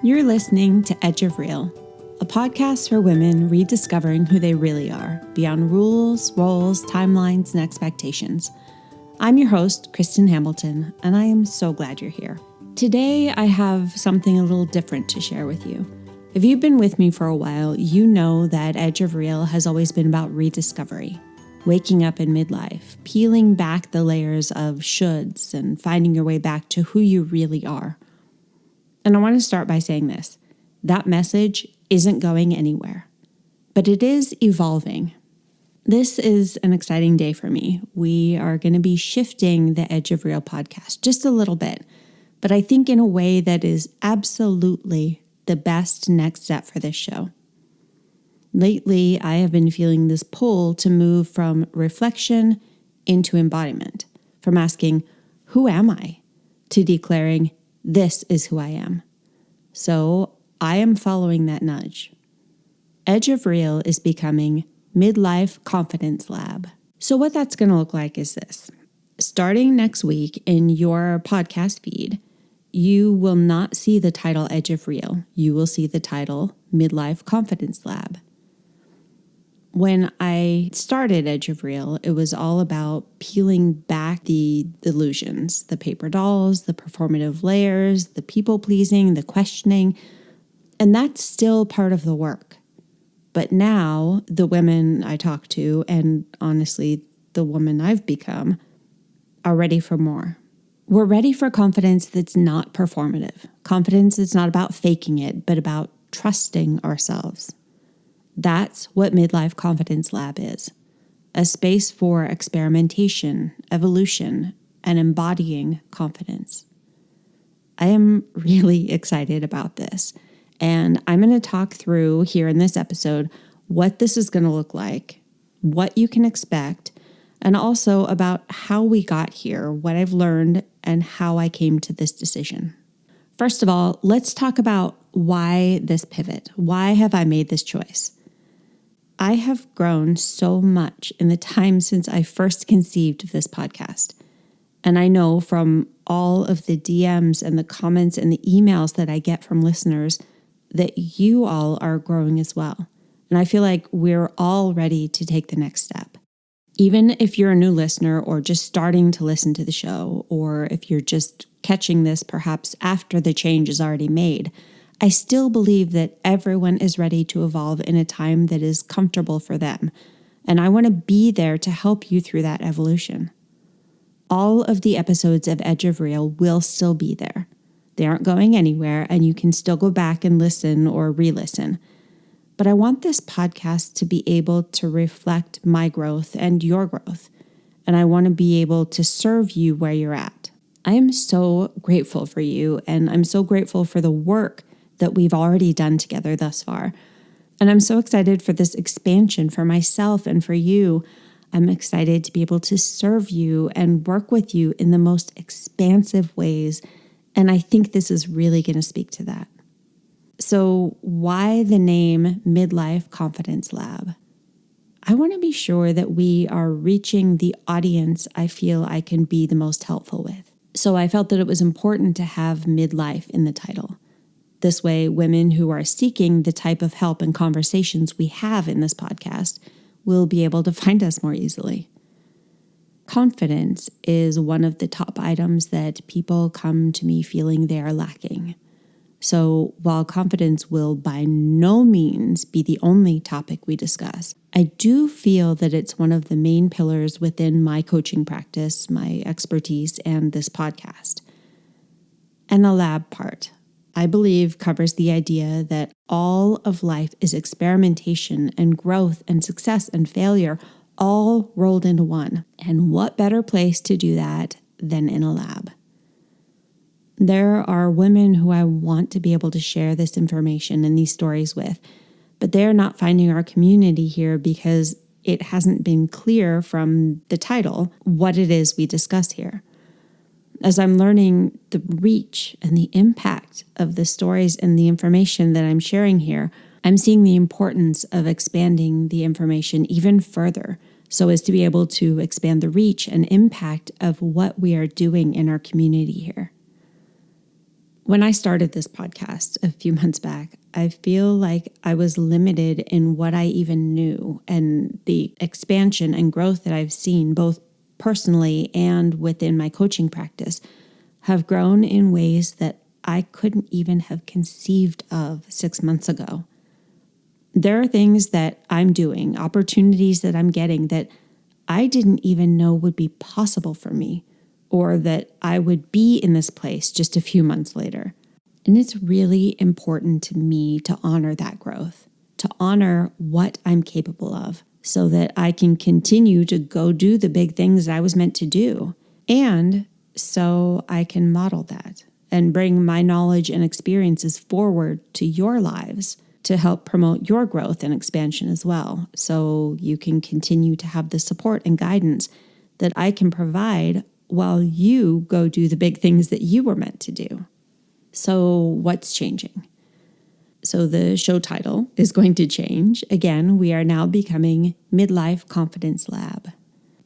You're listening to Edge of Real, a podcast for women rediscovering who they really are, beyond rules, roles, timelines, and expectations. I'm your host, Kristen Hamilton, and I am so glad you're here. Today, I have something a little different to share with you. If you've been with me for a while, you know that Edge of Real has always been about rediscovery, waking up in midlife, peeling back the layers of shoulds, and finding your way back to who you really are. And I want to start by saying this. That message isn't going anywhere, but it is evolving. This is an exciting day for me. We are going to be shifting the Edge of Real podcast just a little bit, but I think in a way that is absolutely the best next step for this show. Lately, I have been feeling this pull to move from reflection into embodiment, from asking, who am I, to declaring, this is who I am. So I am following that nudge. Edge of Real is becoming Midlife Confidence Lab. So what that's going to look like is this. Starting next week in your podcast feed, you will not see the title Edge of Real. You will see the title Midlife Confidence Lab. When I started Edge of Real, it was all about peeling back the illusions, the paper dolls, the performative layers, the people-pleasing, the questioning, and that's still part of the work. But now, the women I talk to, and honestly, the woman I've become, are ready for more. We're ready for confidence that's not performative. Confidence that's not about faking it, but about trusting ourselves. That's what Midlife Confidence Lab is, a space for experimentation, evolution, and embodying confidence. I am really excited about this, and I'm going to talk through here in this episode what this is going to look like, what you can expect, and also about how we got here, what I've learned, and how I came to this decision. First of all, let's talk about why this pivot. Why have I made this choice? I have grown so much in the time since I first conceived of this podcast. And I know from all of the DMs and the comments and the emails that I get from listeners that you all are growing as well. And I feel like we're all ready to take the next step. Even if you're a new listener or just starting to listen to the show, or if you're just catching this perhaps after the change is already made, I still believe that everyone is ready to evolve in a time that is comfortable for them, and I want to be there to help you through that evolution. All of the episodes of Edge of Real will still be there. They aren't going anywhere, and you can still go back and listen or re-listen. But I want this podcast to be able to reflect my growth and your growth, and I want to be able to serve you where you're at. I am so grateful for you, and I'm so grateful for the work that we've already done together thus far. And I'm so excited for this expansion for myself and for you. I'm excited to be able to serve you and work with you in the most expansive ways. And I think this is really going to speak to that. So why the name Midlife Confidence Lab? I want to be sure that we are reaching the audience I feel I can be the most helpful with. So I felt that it was important to have midlife in the title. This way, women who are seeking the type of help and conversations we have in this podcast will be able to find us more easily. Confidence is one of the top items that people come to me feeling they are lacking. So while confidence will by no means be the only topic we discuss, I do feel that it's one of the main pillars within my coaching practice, my expertise, and this podcast. And the lab part, I believe, covers the idea that all of life is experimentation and growth and success and failure all rolled into one. And what better place to do that than in a lab? There are women who I want to be able to share this information and these stories with, but they're not finding our community here because it hasn't been clear from the title what it is we discuss here. As I'm learning the reach and the impact of the stories and the information that I'm sharing here, I'm seeing the importance of expanding the information even further so as to be able to expand the reach and impact of what we are doing in our community here. When I started this podcast a few months back, I feel like I was limited in what I even knew, and the expansion and growth that I've seen both personally and within my coaching practice have grown in ways that I couldn't even have conceived of 6 months ago. There are things that I'm doing, opportunities that I'm getting that I didn't even know would be possible for me, or that I would be in this place just a few months later. And it's really important to me to honor that growth, to honor what I'm capable of, so that I can continue to go do the big things I was meant to do. And so I can model that and bring my knowledge and experiences forward to your lives to help promote your growth and expansion as well. So you can continue to have the support and guidance that I can provide while you go do the big things that you were meant to do. So what's changing? So the show title is going to change. Again, we are now becoming Midlife Confidence Lab.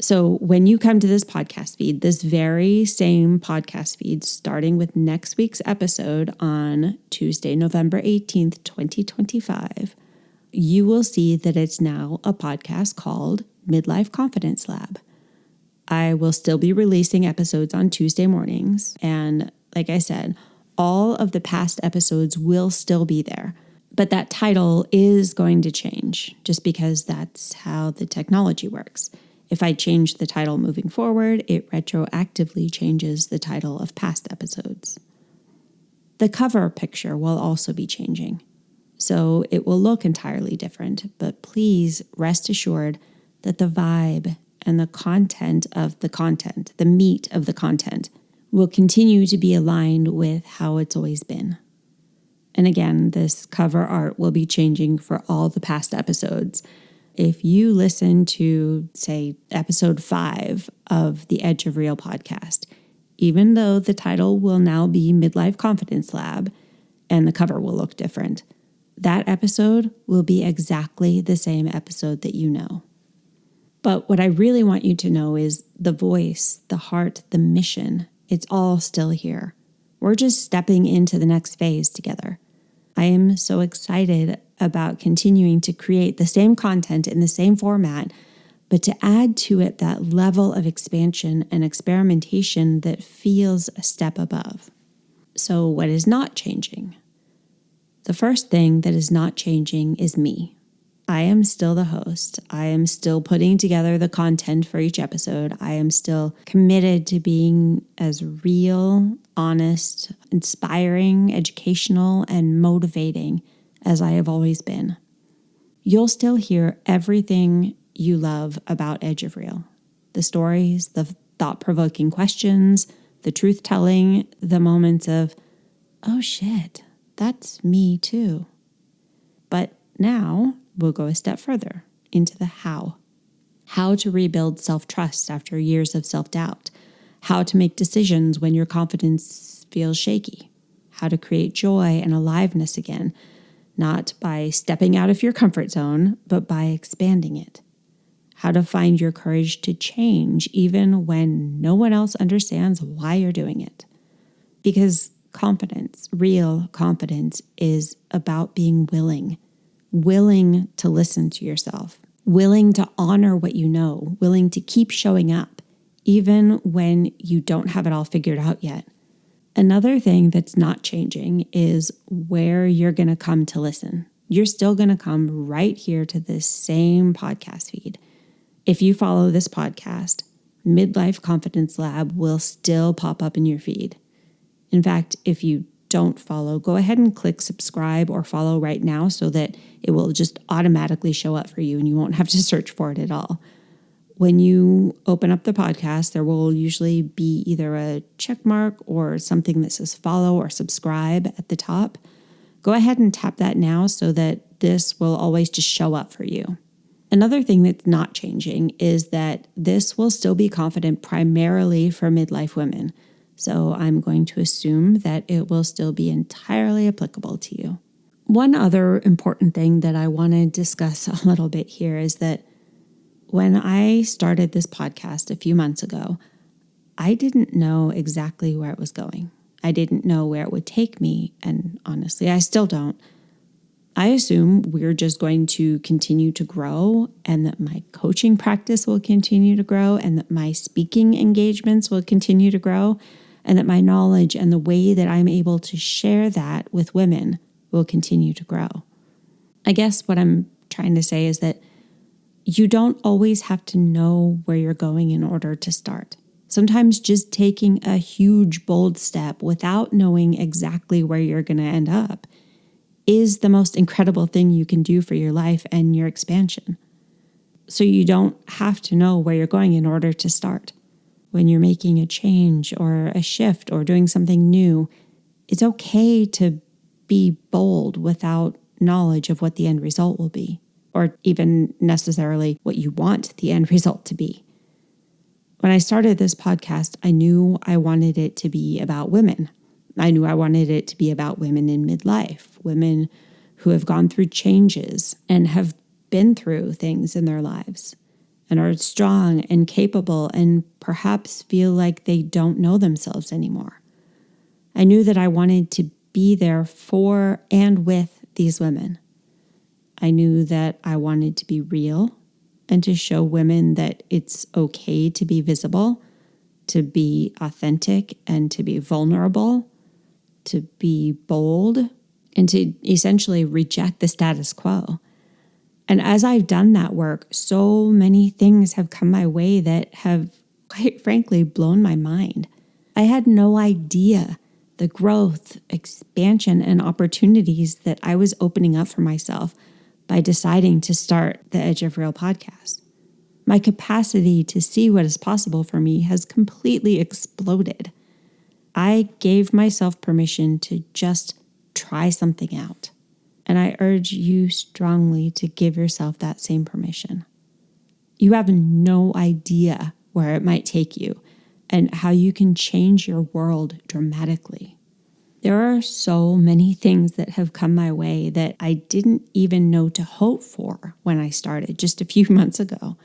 So when you come to this podcast feed, this very same podcast feed, starting with next week's episode on Tuesday, November 18th, 2025, you will see that it's now a podcast called Midlife Confidence Lab. I will still be releasing episodes on Tuesday mornings. And like I said, all of the past episodes will still be there. But that title is going to change just because that's how the technology works. If I change the title moving forward, it retroactively changes the title of past episodes. The cover picture will also be changing. So it will look entirely different, but please rest assured that the vibe and the content of the content, the meat of the content, will continue to be aligned with how it's always been. And again, this cover art will be changing for all the past episodes. If you listen to, say, episode 5 of the Edge of Real podcast, even though the title will now be Midlife Confidence Lab and the cover will look different, that episode will be exactly the same episode that you know. But what I really want you to know is the voice, the heart, the mission, it's all still here. We're just stepping into the next phase together. I am so excited about continuing to create the same content in the same format, but to add to it that level of expansion and experimentation that feels a step above. So what is not changing? The first thing that is not changing is me. I am still the host. I am still putting together the content for each episode. I am still committed to being as real, honest, inspiring, educational, and motivating as I have always been. You'll still hear everything you love about Edge of Real. The stories, the thought-provoking questions, the truth-telling, the moments of, oh shit, that's me too. But now we'll go a step further into the how. How to rebuild self-trust after years of self-doubt. How to make decisions when your confidence feels shaky. How to create joy and aliveness again, not by stepping out of your comfort zone, but by expanding it. How to find your courage to change even when no one else understands why you're doing it. Because confidence, real confidence, is about being willing to listen to yourself, willing to honor what you know, willing to keep showing up, even when you don't have it all figured out yet. Another thing that's not changing is where you're going to come to listen. You're still going to come right here to this same podcast feed. If you follow this podcast, Midlife Confidence Lab will still pop up in your feed. In fact, if you don't follow, go ahead and click subscribe or follow right now so that it will just automatically show up for you and you won't have to search for it at all. When you open up the podcast, there will usually be either a check mark or something that says follow or subscribe at the top. Go ahead and tap that now so that this will always just show up for you. Another thing that's not changing is that this will still be confident primarily for midlife women. So I'm going to assume that it will still be entirely applicable to you. One other important thing that I want to discuss a little bit here is that when I started this podcast a few months ago, I didn't know exactly where it was going. I didn't know where it would take me, and honestly, I still don't. I assume we're just going to continue to grow, and that my coaching practice will continue to grow, and that my speaking engagements will continue to grow, and that my knowledge and the way that I'm able to share that with women will continue to grow. I guess what I'm trying to say is that you don't always have to know where you're going in order to start. Sometimes just taking a huge, bold step without knowing exactly where you're going to end up is the most incredible thing you can do for your life and your expansion. So you don't have to know where you're going in order to start. When you're making a change or a shift or doing something new, it's okay to be bold without knowledge of what the end result will be, or even necessarily what you want the end result to be. When I started this podcast, I knew I wanted it to be about women. I knew I wanted it to be about women in midlife, women who have gone through changes and have been through things in their lives and are strong and capable and perhaps feel like they don't know themselves anymore. I knew that I wanted to be there for and with these women. I knew that I wanted to be real and to show women that it's okay to be visible, to be authentic, and to be vulnerable, to be bold, and to essentially reject the status quo. And as I've done that work, so many things have come my way that have, quite frankly, blown my mind. I had no idea the growth, expansion, and opportunities that I was opening up for myself by deciding to start the Edge of Real podcast. My capacity to see what is possible for me has completely exploded. I gave myself permission to just try something out. And I urge you strongly to give yourself that same permission. You have no idea where it might take you and how you can change your world dramatically. There are so many things that have come my way that I didn't even know to hope for when I started just a few months ago.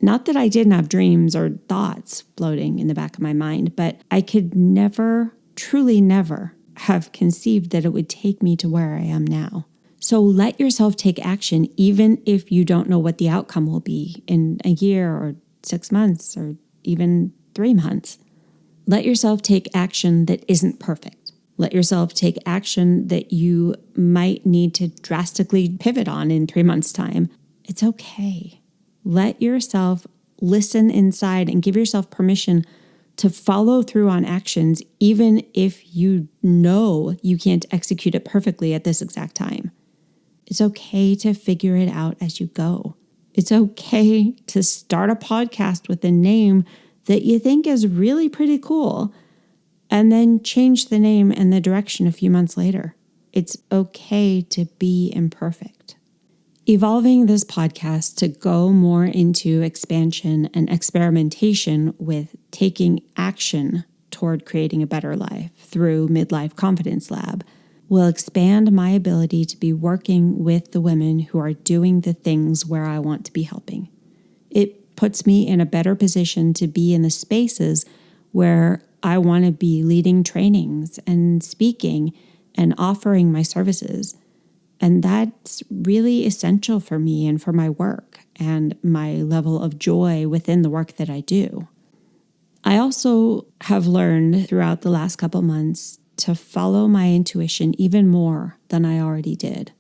Not that I didn't have dreams or thoughts floating in the back of my mind, but I could never, truly never, have conceived that it would take me to where I am now. So let yourself take action, even if you don't know what the outcome will be in a year or 6 months or even 3 months. Let yourself take action that isn't perfect. Let yourself take action that you might need to drastically pivot on in 3 months' time. It's okay. Let yourself listen inside and give yourself permission to follow through on actions, even if you know you can't execute it perfectly at this exact time. It's okay to figure it out as you go. It's okay to start a podcast with a name that you think is really pretty cool and then change the name and the direction a few months later. It's okay to be imperfect. Evolving this podcast to go more into expansion and experimentation with taking action toward creating a better life through Midlife Confidence Lab will expand my ability to be working with the women who are doing the things where I want to be helping. It puts me in a better position to be in the spaces where I want to be leading trainings and speaking and offering my services. And that's really essential for me and for my work and my level of joy within the work that I do. I also have learned throughout the last couple months to follow my intuition even more than I already did.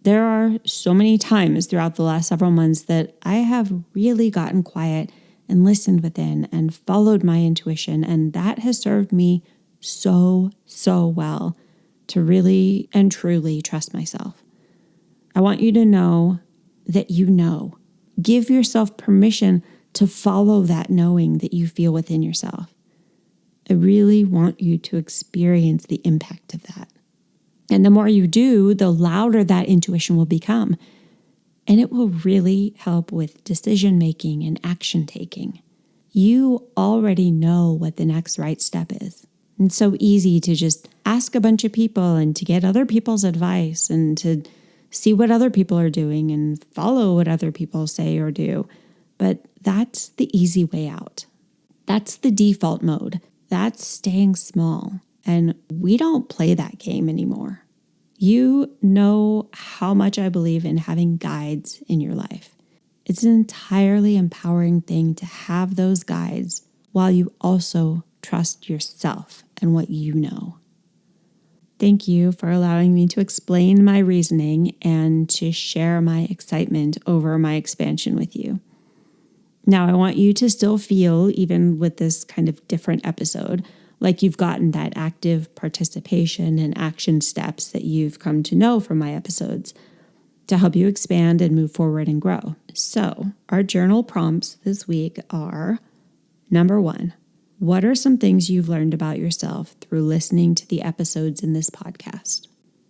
There are so many times throughout the last several months that I have really gotten quiet and listened within and followed my intuition, and that has served me so well to really and truly trust myself. I want you to know that you know. Give yourself permission to follow that knowing that you feel within yourself. I really want you to experience the impact of that. And the more you do, the louder that intuition will become. And it will really help with decision making and action taking. You already know what the next right step is. It's so easy to just ask a bunch of people and to get other people's advice and to see what other people are doing and follow what other people say or do. But that's the easy way out. That's the default mode. That's staying small. and we don't play that game anymore. You know how much I believe in having guides in your life. It's an entirely empowering thing to have those guides while you also trust yourself and what you know. Thank you for allowing me to explain my reasoning and to share my excitement over my expansion with you. Now, I want you to still feel, even with this kind of different episode, like you've gotten that active participation and action steps that you've come to know from my episodes to help you expand and move forward and grow. So, our journal prompts this week are: number 1, what are some things you've learned about yourself through listening to the episodes in this podcast?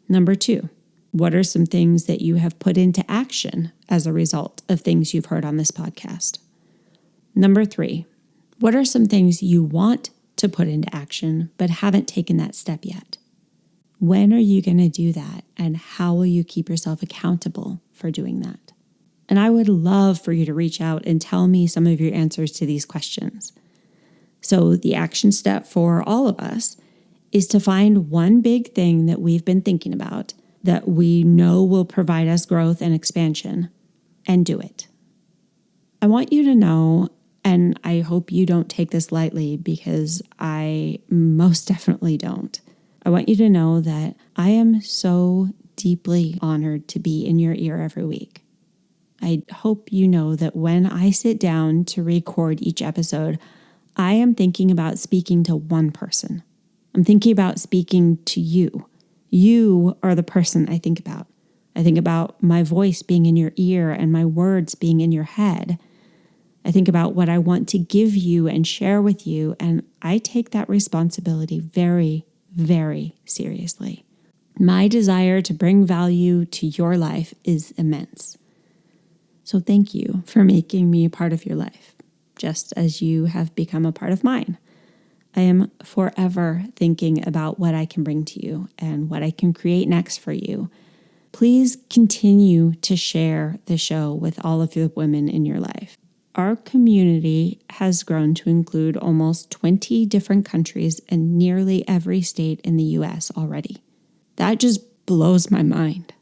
Number 2, what are some things that you have put into action as a result of things you've heard on this podcast? Number 3, what are some things you want to put into action but haven't taken that step yet? When are you going to do that, and how will you keep yourself accountable for doing that? And I would love for you to reach out and tell me some of your answers to these questions. So the action step for all of us is to find one big thing that we've been thinking about that we know will provide us growth and expansion, and do it. I want you to know, and I hope you don't take this lightly because I most definitely don't. I want you to know that I am so deeply honored to be in your ear every week. I hope you know that when I sit down to record each episode, I am thinking about speaking to one person. I'm thinking about speaking to you. You are the person I think about. I think about my voice being in your ear and my words being in your head. I think about what I want to give you and share with you, and I take that responsibility very, very seriously. My desire to bring value to your life is immense. So thank you for making me a part of your life, just as you have become a part of mine. I am forever thinking about what I can bring to you and what I can create next for you. Please continue to share the show with all of the women in your life. Our community has grown to include almost 20 different countries and nearly every state in the U.S. already. That just blows my mind.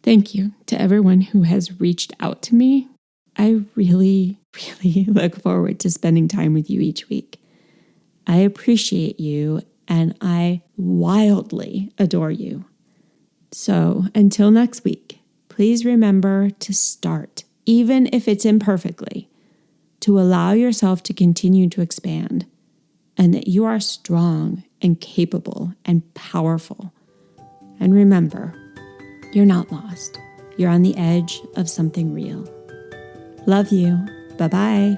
Thank you to everyone who has reached out to me. I really, really look forward to spending time with you each week. I appreciate you, and I wildly adore you. So until next week, please remember to start, even if it's imperfectly, to allow yourself to continue to expand, and that you are strong and capable and powerful. And remember, you're not lost. You're on the edge of something real. Love you. Bye-bye.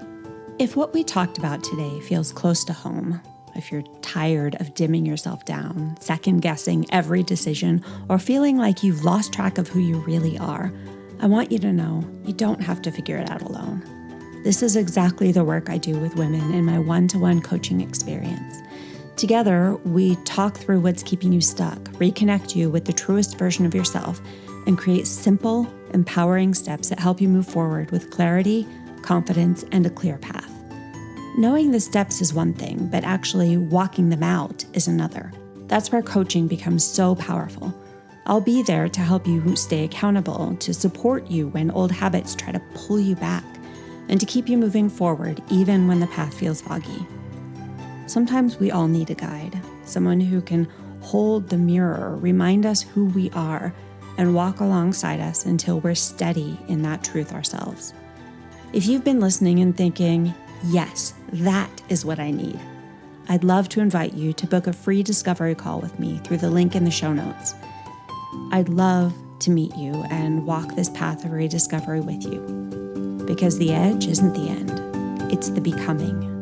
If what we talked about today feels close to home, if you're tired of dimming yourself down, second-guessing every decision, or feeling like you've lost track of who you really are, I want you to know you don't have to figure it out alone. This is exactly the work I do with women in my one-to-one coaching experience. Together, we talk through what's keeping you stuck, reconnect you with the truest version of yourself, and create simple, empowering steps that help you move forward with clarity, confidence, and a clear path. Knowing the steps is one thing, but actually walking them out is another. That's where coaching becomes so powerful. I'll be there to help you stay accountable, to support you when old habits try to pull you back, and to keep you moving forward even when the path feels foggy. Sometimes we all need a guide, someone who can hold the mirror, remind us who we are, and walk alongside us until we're steady in that truth ourselves. If you've been listening and thinking, yes, that is what I need, I'd love to invite you to book a free discovery call with me through the link in the show notes. I'd love to meet you and walk this path of rediscovery with you, because the edge isn't the end, it's the becoming.